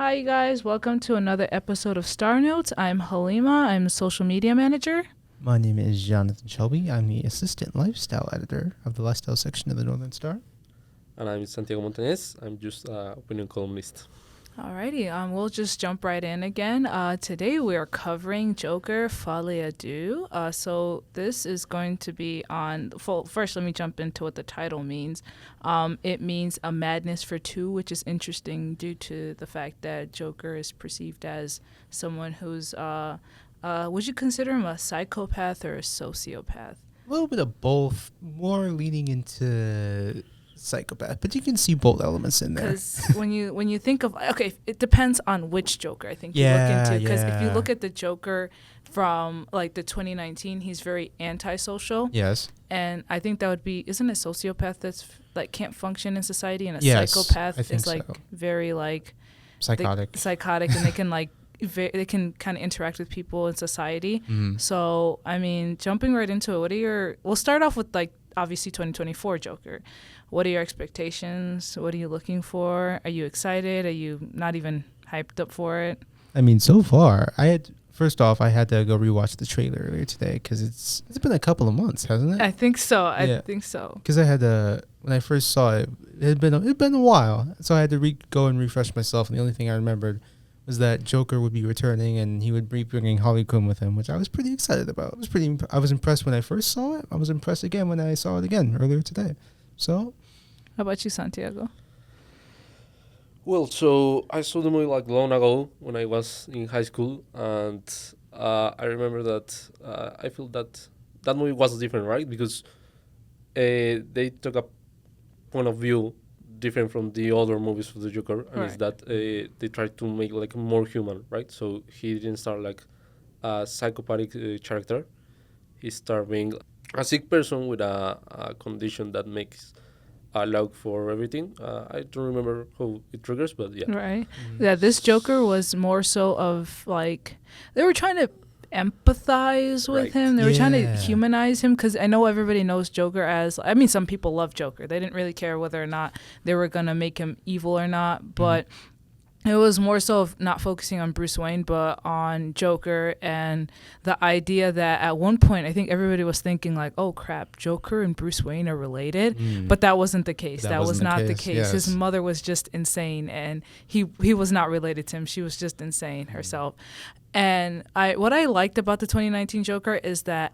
Hi, you guys. Welcome to another episode of StarNotes. I'm Halima. I'm a social media manager. My name is Jonathan Shelby. I'm the assistant lifestyle editor of the lifestyle section of the Northern Star. And I'm Santiago Montañez. I'm just an opinion columnist. Alrighty, we'll just jump right in again. Today we are covering Joker, Folie, Deux. So this is going to be on... First, let me jump into what the title means. It means a madness for two, which is interesting due to the fact that Joker is perceived as someone who's... would you consider him a psychopath or a sociopath? A little bit of both, more leaning into psychopath, but you can see both elements in there. Because when you think of, okay, it depends on which Joker I think you look into. Because if you look at the Joker from like the 2019, he's very antisocial. Yes. And I think that would be, isn't a sociopath that's like can't function in society, and a Yes, psychopath I think is like so. very like Psychotic. and they can like they can kind of interact with people in society. Mm-hmm. So I mean, jumping right into it, we'll start off with like obviously 2024 Joker. What are your expectations? What are you looking for? Are you excited? Are you not even hyped up for it? I mean, so far, I had to go rewatch the trailer earlier today because it's been a couple of months, hasn't it? I think so. Yeah. I think so. Because I had to, when I first saw it, it had been a while, so I had to go and refresh myself, and the only thing I remembered was that Joker would be returning and he would be bringing Harley Quinn with him, which I was pretty excited about. I was impressed when I first saw it. I was impressed again when I saw it again earlier today. So, how about you, Santiago? Well, so I saw the movie like long ago when I was in high school, and I remember that I feel that movie was different, right? Because they took a point of view different from the other movies of the Joker, and it's that they tried to make like more human, right? So he didn't start like a psychopathic character. He started being a sick person with a condition that makes allow for everything. I don't remember how it triggers, but yeah. Right. Mm-hmm. Yeah, this Joker was more so of like, they were trying to empathize with him. They were trying to humanize him, because I know everybody knows Joker as, I mean, some people love Joker. They didn't really care whether or not they were going to make him evil or not, but it was more so of not focusing on Bruce Wayne, but on Joker, and the idea that at one point, I think everybody was thinking like, oh crap, Joker and Bruce Wayne are related, but that wasn't the case. That was not the case. Yes. His mother was just insane, and he was not related to him. She was just insane herself. And what I liked about the 2019 Joker is that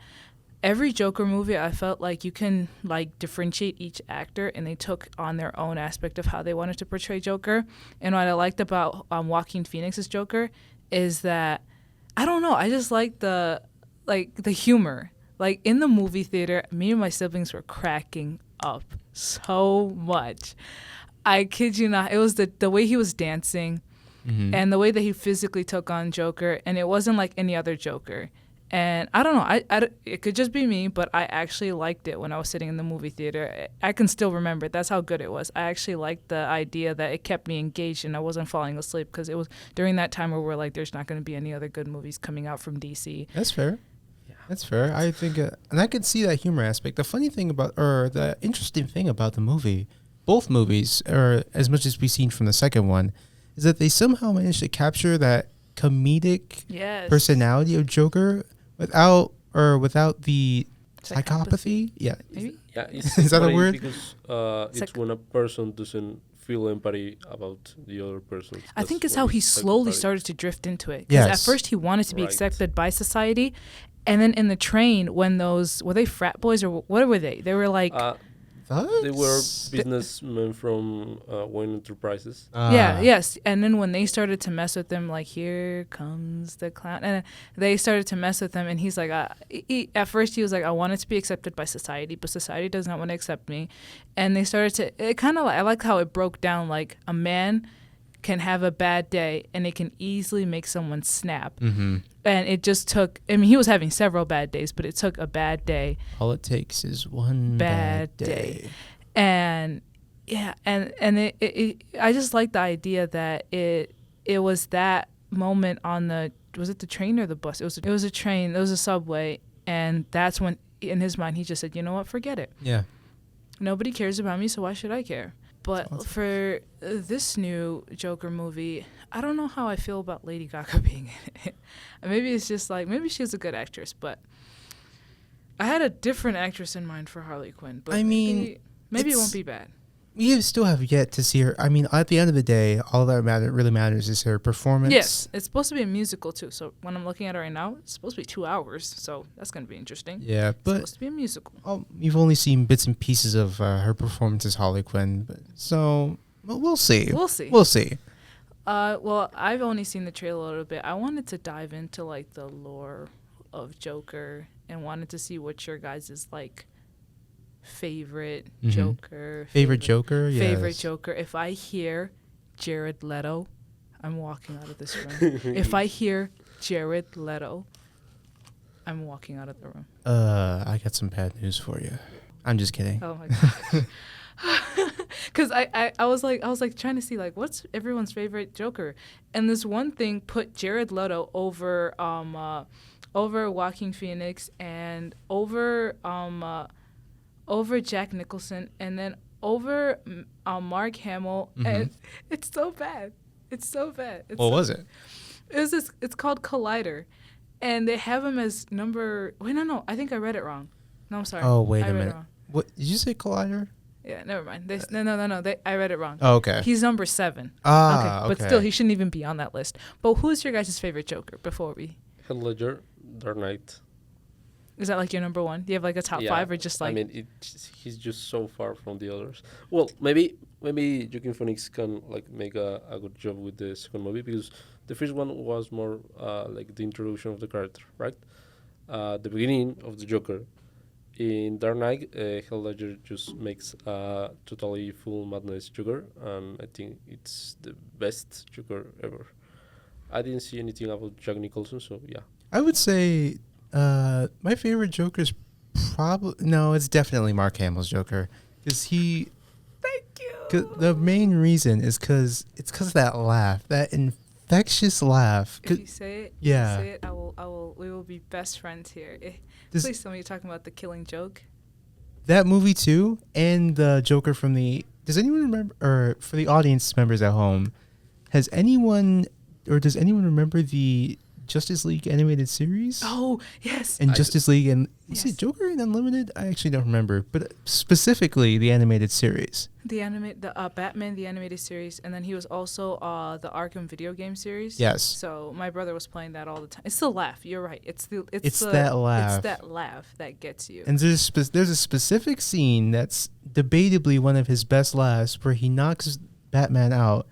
every Joker movie, I felt like you can like differentiate each actor, and they took on their own aspect of how they wanted to portray Joker. And what I liked about Joaquin Phoenix's Joker is that, I don't know, I just like the humor. Like in the movie theater, me and my siblings were cracking up so much. I kid you not. It was the way he was dancing, and the way that he physically took on Joker, and it wasn't like any other Joker. And I don't know, it could just be me, but I actually liked it when I was sitting in the movie theater. I can still remember it. That's how good it was. I actually liked the idea that it kept me engaged and I wasn't falling asleep, because it was during that time where we're like, there's not going to be any other good movies coming out from DC. That's fair. Yeah. That's fair. I think, and I could see that humor aspect. The funny thing the interesting thing about the movie, both movies, or as much as we've seen from the second one, is that they somehow managed to capture that comedic personality of Joker without the psychopathy. Yeah. Maybe? Yeah. Is that a word? Because it's when a person doesn't feel empathy about the other person. I think it's how he slowly started to drift into it. Because at first he wanted to be accepted by society. And then in the train, when were they frat boys or what were they? They were like... they were businessmen from Wayne Enterprises. Yes. And then when they started to mess with him, like, here comes the clown. And they started to mess with him. And he's like, at first he was like, I wanted to be accepted by society, but society does not want to accept me. And they started to, it kind of like, I like how it broke down, like a man can have a bad day and it can easily make someone snap. Mm-hmm. And it just took, I mean, he was having several bad days, but it took a bad day. All it takes is one bad day. And yeah, and it I just like the idea that it was that moment on was it the train or the bus? It was a train, it was a subway, and that's when in his mind he just said, you know what, forget it. Yeah. Nobody cares about me, so why should I care? But for this new Joker movie, I don't know how I feel about Lady Gaga being in it. Maybe it's just like maybe she's a good actress, but I had a different actress in mind for Harley Quinn. But I mean, maybe it it's- won't be bad. You still have yet to see her. I mean, at the end of the day, all that really matters is her performance. Yes, it's supposed to be a musical too. So when I'm looking at it right now, it's supposed to be 2 hours. So that's gonna be interesting. Yeah, It's but supposed to be a musical. you've only seen bits and pieces of her performance as Harley Quinn. So we'll see. We'll see. We'll see. Well, I've only seen the trailer a little bit. I wanted to dive into like the lore of Joker and wanted to see what your guys' is like favorite Mhm. Joker. Favorite Joker? Yes. Favorite Joker. If I hear Jared Leto, I'm walking out of this room. If I hear Jared Leto, I'm walking out of the room. I got some bad news for you. I'm just kidding. Oh my gosh. Because I was like trying to see like what's everyone's favorite Joker, and this one thing put Jared Leto over Joaquin Phoenix and over Jack Nicholson and then over Mark Hamill, and it's so bad. It's so bad. What was it? It was this. It's called Collider, and they have him as number. Wait, no. I think I read it wrong. No, I'm sorry. Oh, wait I a read it minute. wrong. What did you say? Collider? Yeah, never mind. No. I read it wrong. Oh, okay. He's number 7. Okay. But still, he shouldn't even be on that list. But who's your guys' favorite Joker before we? Heath Ledger, Dark Knight. Is that like your number 1? Do you have like a top 5 or just like? I mean, he's just so far from the others. Well, maybe Joaquin Phoenix can like make a good job with the second movie because the first one was more like the introduction of the character, right? The beginning of the Joker. In Dark Knight, Heath Ledger just makes a totally full madness Joker, and I think it's the best Joker ever. I didn't see anything about Jack Nicholson, so yeah. I would say my favorite Joker is it's definitely Mark Hamill's Joker because he. Thank you. 'Cause the main reason is because of that laugh, that infectious laugh. If you say it, Yeah. say it. I will. We will be best friends here. This- Please tell me you're talking about the Killing Joke. That movie too, and the Joker from the. Does anyone remember, or for the audience members at home, does anyone remember the Justice League animated series? Oh yes. And Justice League and is Yes. it Joker and Unlimited? I actually don't remember, but specifically the animated series. The Batman the animated series, and then he was also the Arkham video game series. Yes. So my brother was playing that all the time. It's the laugh. You're right. It's It's that laugh. It's that laugh that gets you. And there's a specific scene that's debatably one of his best laughs where he knocks Batman out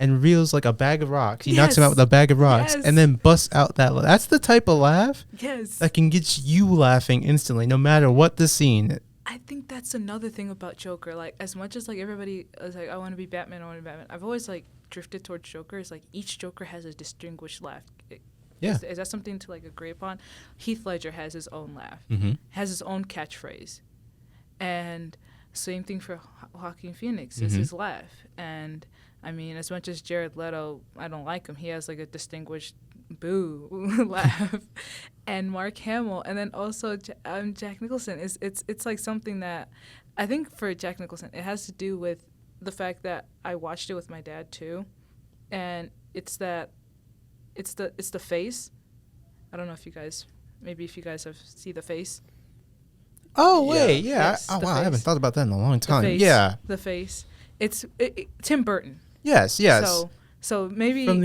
and reels like a bag of rocks. He knocks him out with a bag of rocks Yes. and then busts out that laugh. That's the type of laugh Yes. that can get you laughing instantly, no matter what the scene. I think that's another thing about Joker. Like, as much as like everybody is like, I want to be Batman, I've always like drifted towards Joker. It's like each Joker has a distinguished laugh. Yeah. Is that something to like agree upon? Heath Ledger has his own laugh, Mm-hmm. has his own catchphrase, and same thing for Joaquin Phoenix is Mhm. his laugh. And I mean, as much as Jared Leto, I don't like him. He has like a distinguished boo laugh, and Mark Hamill, and then also Jack Nicholson. It's like something that I think for Jack Nicholson, it has to do with the fact that I watched it with my dad too, and it's the face. I don't know if you guys have see the face. Oh, wait, Yeah. yeah. Yes, Oh, the wow, I haven't face. thought about that in a long The time. face. Yeah. The face. It's Tim Burton. Yes. So maybe From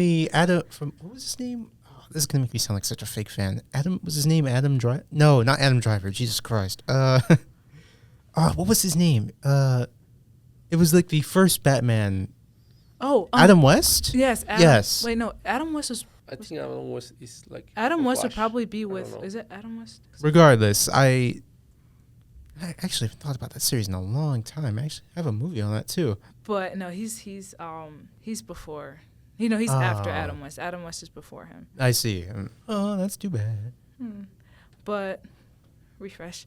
what was his name? Oh, this is gonna make me sound like such a fake fan. Was his name Adam Driver? No, not Adam Driver. Jesus Christ. What was his name? It was like the first Batman. Adam West? Yes. Yes. Wait, no. Adam West was. I think Adam West is like. Adam the West would Flash. probably be I don't with. know. Is it Adam West? Regardless, I actually haven't thought about that series in a long time. I actually have a movie on that too. But no, he's before. He's after Oh. Adam West. Adam West is before him. I see. Oh, that's too bad. But refresh.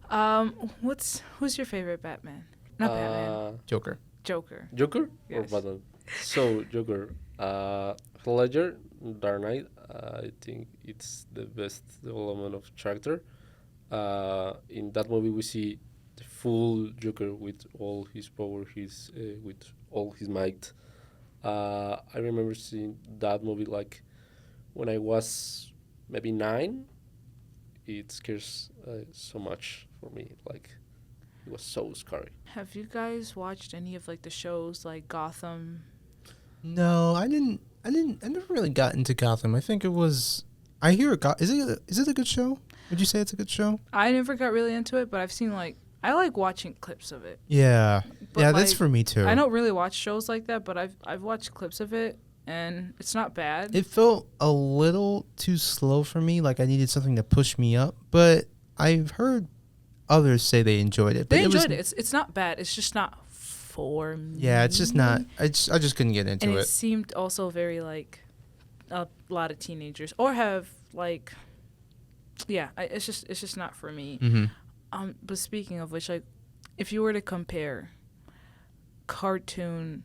Who's your favorite Batman? Not Batman. Joker. Joker. Joker or Yes. Batman? So Joker, Heath Ledger, Dark Knight. I think it's the best development of character. In that movie, we see the full Joker with all his power, with all his might, I remember seeing that movie like when I was maybe 9. It scares so much for me. Like it was so scary. Have you guys watched any of like the shows like Gotham? No, I didn't. I never really got into Gotham. I think it was. I hear it. Is it a good show? Would you say it's a good show? I never got really into it, but I've seen like I like watching clips of it. Yeah, But, yeah, that's like, for me too. I don't really watch shows like that, but I've watched clips of it, and it's not bad. It felt a little too slow for me. Like I needed something to push me up. But I've heard others say they enjoyed it. But They enjoyed it. It's not bad. It's just not for me. Yeah, it's just not. I just couldn't get into And it it. seemed also very like a lot of teenagers or have like, yeah. It's just not for me. Mm-hmm. But speaking of which, like, if you were to compare cartoon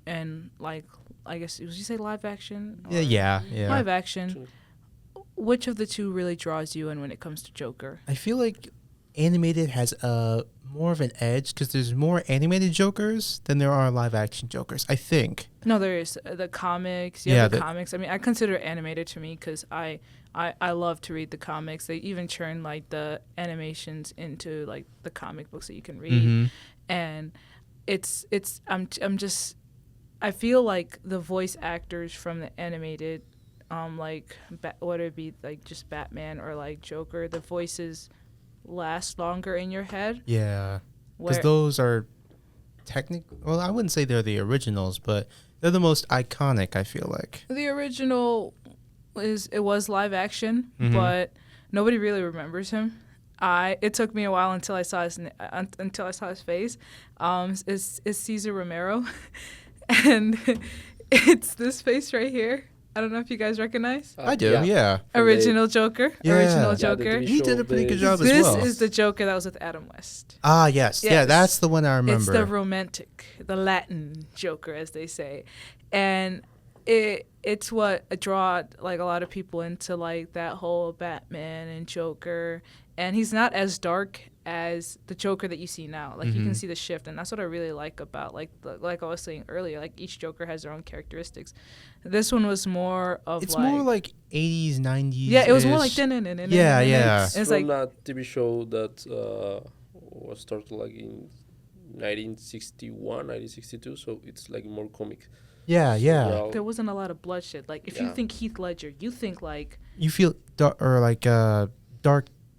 and like, I guess would you say live action? Or Yeah. Live action. Which of the two really draws you in when it comes to Joker? I feel like animated has more of an edge because there's more animated Jokers than there are live action Jokers. I think. No, there is the comics. Yeah, The comics. I mean, I consider it animated to me because I love to read the comics. They even turn like the animations into like the comic books that you can read, Mm-hmm. and I'm just I feel like the voice actors from the animated, like whether it be like just Batman or like Joker, the voices last longer in your head. Yeah, because Where those are well, I wouldn't say they're the originals, but they're the most iconic. I feel like. the original was live action, Mhm. but nobody really remembers him. It took me a while until I saw his face. Is Caesar Romero, and it's this face right here. I don't know if you guys recognize I do. Yeah. From original Joker. Yeah. Original the Joker. TV He show, did a pretty good the- job as This well. is the Joker that was with Adam West. Ah, yes. Yeah, Yes. that's the one I remember. It's the romantic, the Latin Joker, as they say, and it's what draw like a lot of people into like that whole Batman and Joker, and he's not as dark as the Joker that you see now. Like you can Mhm. see the shift, and that's what I really like about like I was saying earlier. Like each Joker has their own characteristics. This one was more of It's like more like 80s, 90s. yeah, it was more like Yeah, yeah. It's It's from like a TV show that was started like in 1961, 1962. So it's like more comic. Yeah, yeah. Well, there wasn't a lot of bloodshed. Like if you Yeah. think Heath Ledger, you think like You feel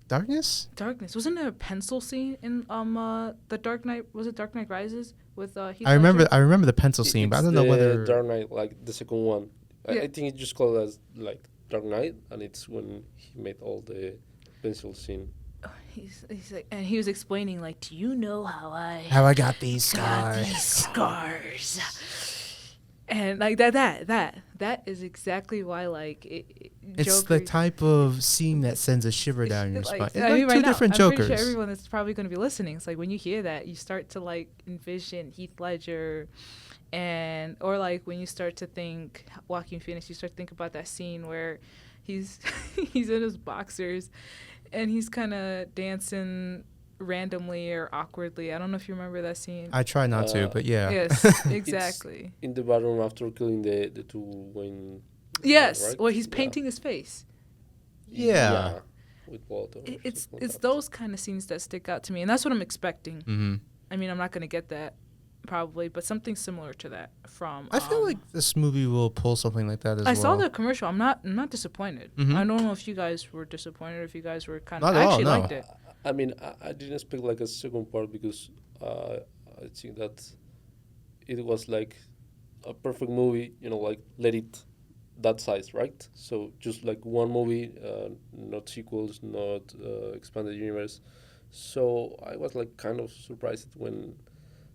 darkness? darkness. Wasn't there a pencil scene in the Dark Knight? Was it Dark Knight Rises with Heath I remember Ledger? the pencil scene, but I it's don't know the whether Dark Knight, like the second one. Yeah. I think it's just called as like Dark Knight, and it's when he made all the pencil scene. He's like, and he was explaining like, do you know how I I got these got scars. these scars? And like that is exactly why like It's Joker, the type of scene that sends a shiver down your spine. It's I like mean, two right now, different I'm Jokers. pretty sure everyone that's probably going to be listening, it's like when you hear that, you start to like envision Heath Ledger, and or like when you start to think Joaquin Phoenix, you start to think about that scene where he's he's in his boxers, and he's kind of dancing randomly or awkwardly. I don't know if you remember that scene. I try not to, but yeah. Yes, exactly. In the bathroom after killing the two when. Yes, right? well, he's Yeah. painting his face. Yeah. With water. or It's something like that. those kind of scenes that stick out to me, and that's what I'm expecting. hmm I mean, I'm not gonna get that probably, but something similar to that from. I feel like this movie will pull something like that as well. I saw the commercial. I'm not disappointed. Mhm. I don't know if you guys were disappointed, or if you guys were kind of. Not I at all, actually no. liked it. I mean, I didn't expect like a second part because I think that it was like a perfect movie. You know, like let it that size, right? So just like one movie, not sequels, not expanded universe. So I was like kind of surprised when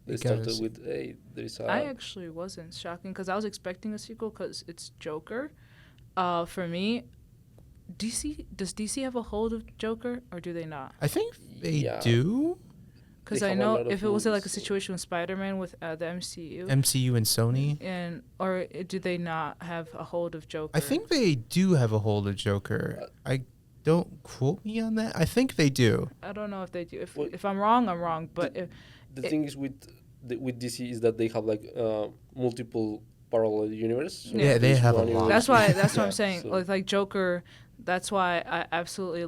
they started Because- with, hey, there's a. I actually wasn't shocking because I was expecting a sequel because it's Joker. For me, does DC have a hold of Joker or do they not? I think they Yeah. do. Because They I have a know lot of if it was like a movies, so- situation with Spider-Man with the MCU, MCU and Sony. and or do they not have a hold of Joker? I think they do have a hold of Joker. I don't quote me on that. I think they do. I don't know if they do. Well, If I'm wrong, I'm wrong. But The thing is with DC is that they have like multiple parallel universe. So Yeah, they there's have a one lot. universe That's why. with- That's what yeah, I'm saying. so- Like Joker. That's why I absolutely,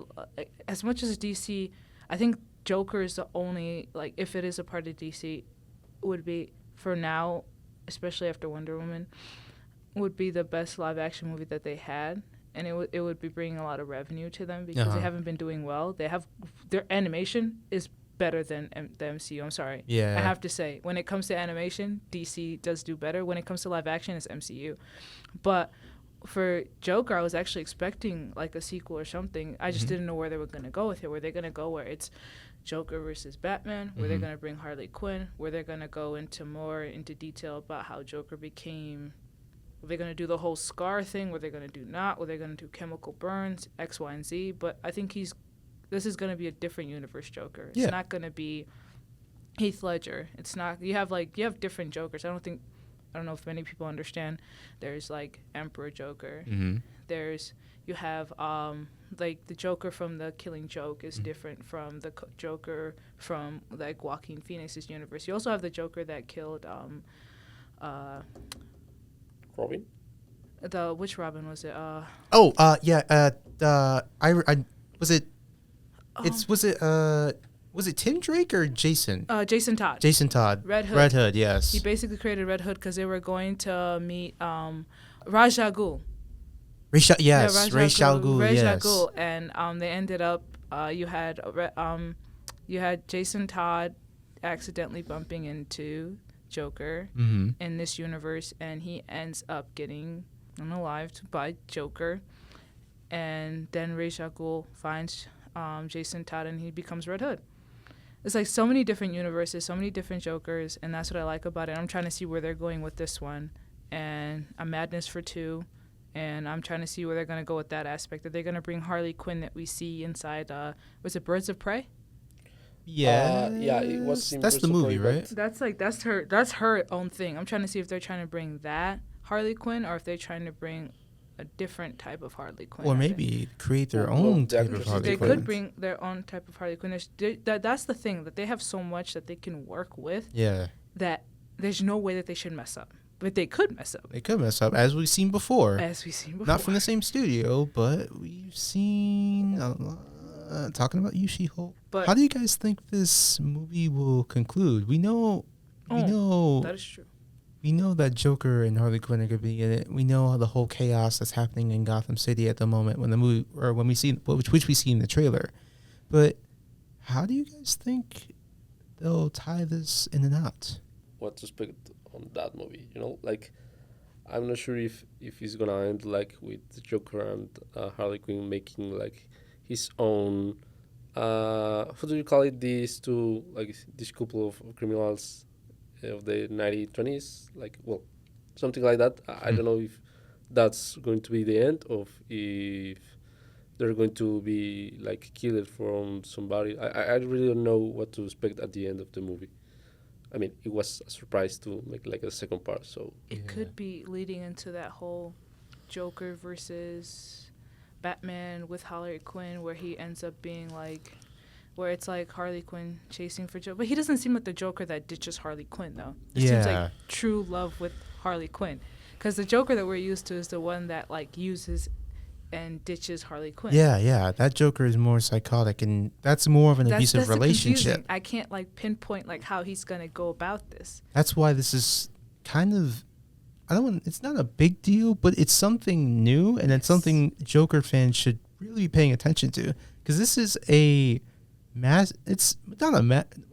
as much as DC, I think Joker is the only, like, if it is a part of DC, would be for now, especially after Wonder Woman, would be the best live action movie that they had, and it would be bringing a lot of revenue to them because they haven't been doing well. They have their animation is better than the MCU. I'm sorry. Yeah. I have to say, when it comes to animation, DC does do better. When it comes to live action, it's MCU. But for Joker, I was actually expecting like a sequel or something. I just didn't know where they were going to go with it. Were they going to go where it's Joker versus Batman? Were they going to bring Harley Quinn? Were they going to go into detail about how Joker became... Were they going to do the whole scar thing? Were they going to do not? Were they going to do chemical burns, X, Y, and Z? But I think this is going to be a different universe Joker. It's not going to be Heath Ledger. It's not... You have different Jokers. I don't know if many people understand. There's like Emperor Joker. You have like the Joker from the Killing Joke is different from the Joker from like Joaquin Phoenix's universe. You also have the Joker that killed Robin. Which Robin was it? Was it Tim Drake or Jason? Jason Todd. Jason Todd. Red Hood. Red Hood, yes. He basically created Red Hood because they were going to meet Ra's al Ghul. Ra's al Ra's Ghul, al Ghul, and they ended up. You had Jason Todd accidentally bumping into Joker in this universe, and he ends up getting unalived by Joker, and then Ra's al Ghul finds Jason Todd, and he becomes Red Hood. It's like so many different universes, so many different Jokers, and that's what I like about it. I'm trying to see where they're going with this one, and I'm Madness for 2, and I'm trying to see where they're going to go with that aspect. Are they going to bring Harley Quinn that we see inside, was it Birds of Prey? Yeah. Yeah, it was in That's the Birds of movie, Prey, right? but- That's her own thing. I'm trying to see if they're trying to bring that Harley Quinn or if they're trying to bring a different type of Harley Quinn. Or maybe create their Well, own the type of actors- Harley they Quinn. could bring their own type of Harley Quinn. That's the thing, that they have so much that they can work with Yeah. that there's no way that they should mess up. But they could mess up, They could mess up, as we've seen before. as we've seen before. Not from the same studio, but we've seen a lot. Talking about you, She-Hulk. But- How do you guys think this movie will conclude? We know That is true. we know that Joker and Harley Quinn are going to be in it. We know the whole chaos that's happening in Gotham City at the moment when the movie, or when we see, which we see in the trailer. But how do you guys think they'll tie this in a knot? What to expect on that movie? Like, I'm not sure if it's gonna end like with the Joker and Harley Quinn making like his own. How do you call it? These two, like this couple of criminals of the 1920s, like, well, something like that. I don't know if that's going to be the end, of if they're going to be like killed from somebody. I really don't know what to expect at the end of the movie. I mean, it was a surprise to make like a second part. So It could be leading into that whole Joker versus Batman with Harley Quinn, where he ends up being like, where it's like Harley Quinn chasing for Joker. But he doesn't seem like the Joker that ditches Harley Quinn, though. It seems like true love with Harley Quinn. Because the Joker that we're used to is the one that like uses and ditches Harley Quinn. Yeah. That Joker is more psychotic, and that's more of an abusive the relationship. confusing. I can't like pinpoint like how he's gonna go about this. That's why this is kind of, it's not a big deal, but it's something new, and it's something Joker fans should really be paying attention to, because this is it's not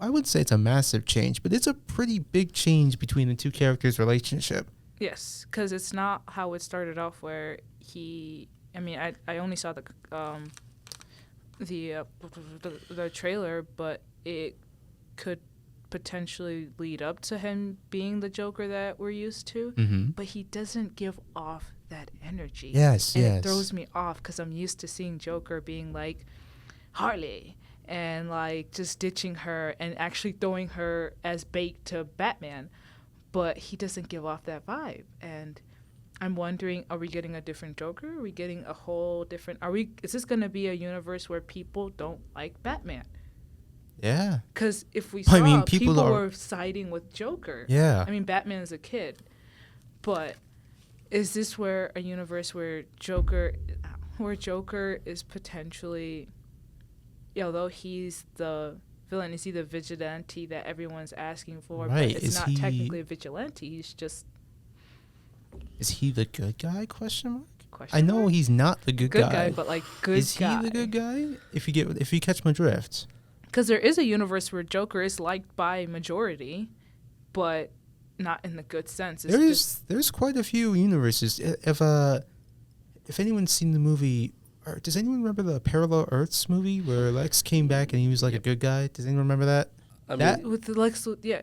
I wouldn't say it's a massive change, but it's a pretty big change between the two characters' relationship. Yes, because it's not how it started off, where I mean, I only saw the trailer, but it could potentially lead up to him being the Joker that we're used to. But he doesn't give off that energy. Yes. It throws me off because I'm used to seeing Joker being like Harley and like just ditching her and actually throwing her as bait to Batman. But he doesn't give off that vibe, and I'm wondering, are we getting a different Joker? Are we getting a whole different... Is this going to be a universe where people don't like Batman? Yeah. Because if we saw, I mean, people were siding with Joker. Yeah. I mean, Batman is a kid. But is this where a universe where Joker is potentially, although he's the villain, is he the vigilante that everyone's asking for? Right. But it's not technically a vigilante. He's just. Is he the good guy? Question mark. Question I know mark? he's not the good guy. But like good is guy. Is he the good guy? If you catch my drift. Because there is a universe where Joker is liked by majority, but not in the good sense. It's There's quite a few universes. If anyone's seen the movie, or does anyone remember the Parallel Earths movie where Lex came back and he was like a good guy? Does anyone remember that? With the Lex, yeah.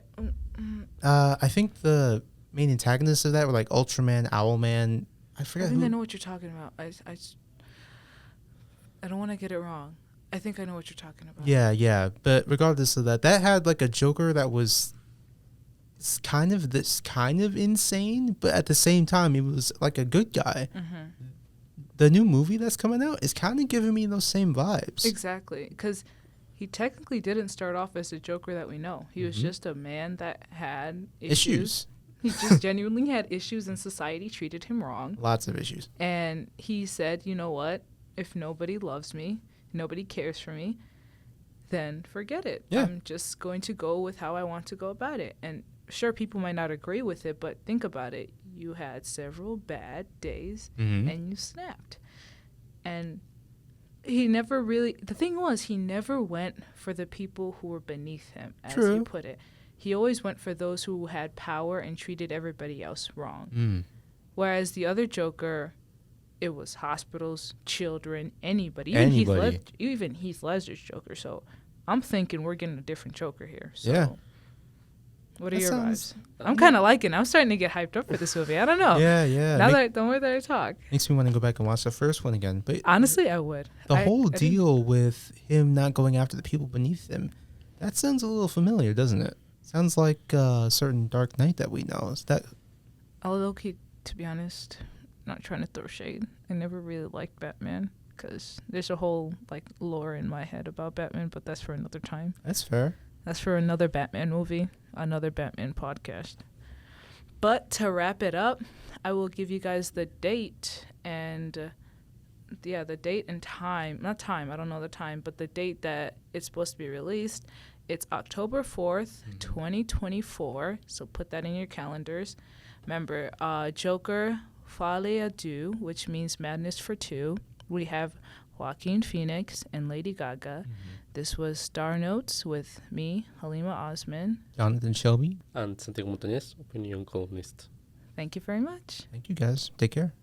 I think the main antagonists of that were like Ultraman, Owlman. I forget. I think I know what you're talking about. I don't want to get it wrong. I think I know what you're talking about. Yeah. But regardless of that had like a Joker that was kind of insane, but at the same time, he was like a good guy. Mm-hmm. The new movie that's coming out is kind of giving me those same vibes. Exactly, because he technically didn't start off as a Joker that we know. He was just a man that had issues. He just genuinely had issues, and society treated him wrong. Lots of issues. And he said, you know what? If nobody loves me, nobody cares for me, then forget it. Yeah. I'm just going to go with how I want to go about it. And sure, people might not agree with it, but think about it. You had several bad days, and you snapped. And he never really... The thing was, he never went for the people who were beneath him, as you put it. He always went for those who had power and treated everybody else wrong. Whereas the other Joker, it was hospitals, children, anybody. Even Heath Ledger's Joker. So I'm thinking we're getting a different Joker here. So. Yeah. What are your vibes? I'm kind of liking it. I'm starting to get hyped up for this movie. I don't know. Yeah. The more that I talk. Makes me want to go back and watch the first one again. But honestly, I would. The whole deal with him not going after the people beneath him, that sounds a little familiar, doesn't it? Sounds like a certain Dark Knight that we know. Is that? Low-key, to be honest, not trying to throw shade. I never really liked Batman because there's a whole lore in my head about Batman, but that's for another time. That's fair. That's for another Batman movie, another Batman podcast. But to wrap it up, I will give you guys the date and, the date and time. Not time, I don't know the time, but the date that it's supposed to be released. It's October 4th, 2024, so put that in your calendars. Remember, Joker, Folie, Deux, which means madness for two. We have Joaquin Phoenix and Lady Gaga. This was StarNotes with me, Halima Osman. Jonathan Shelby. And Santiago Montañez, opinion columnist. Thank you very much. Thank you, guys. Take care.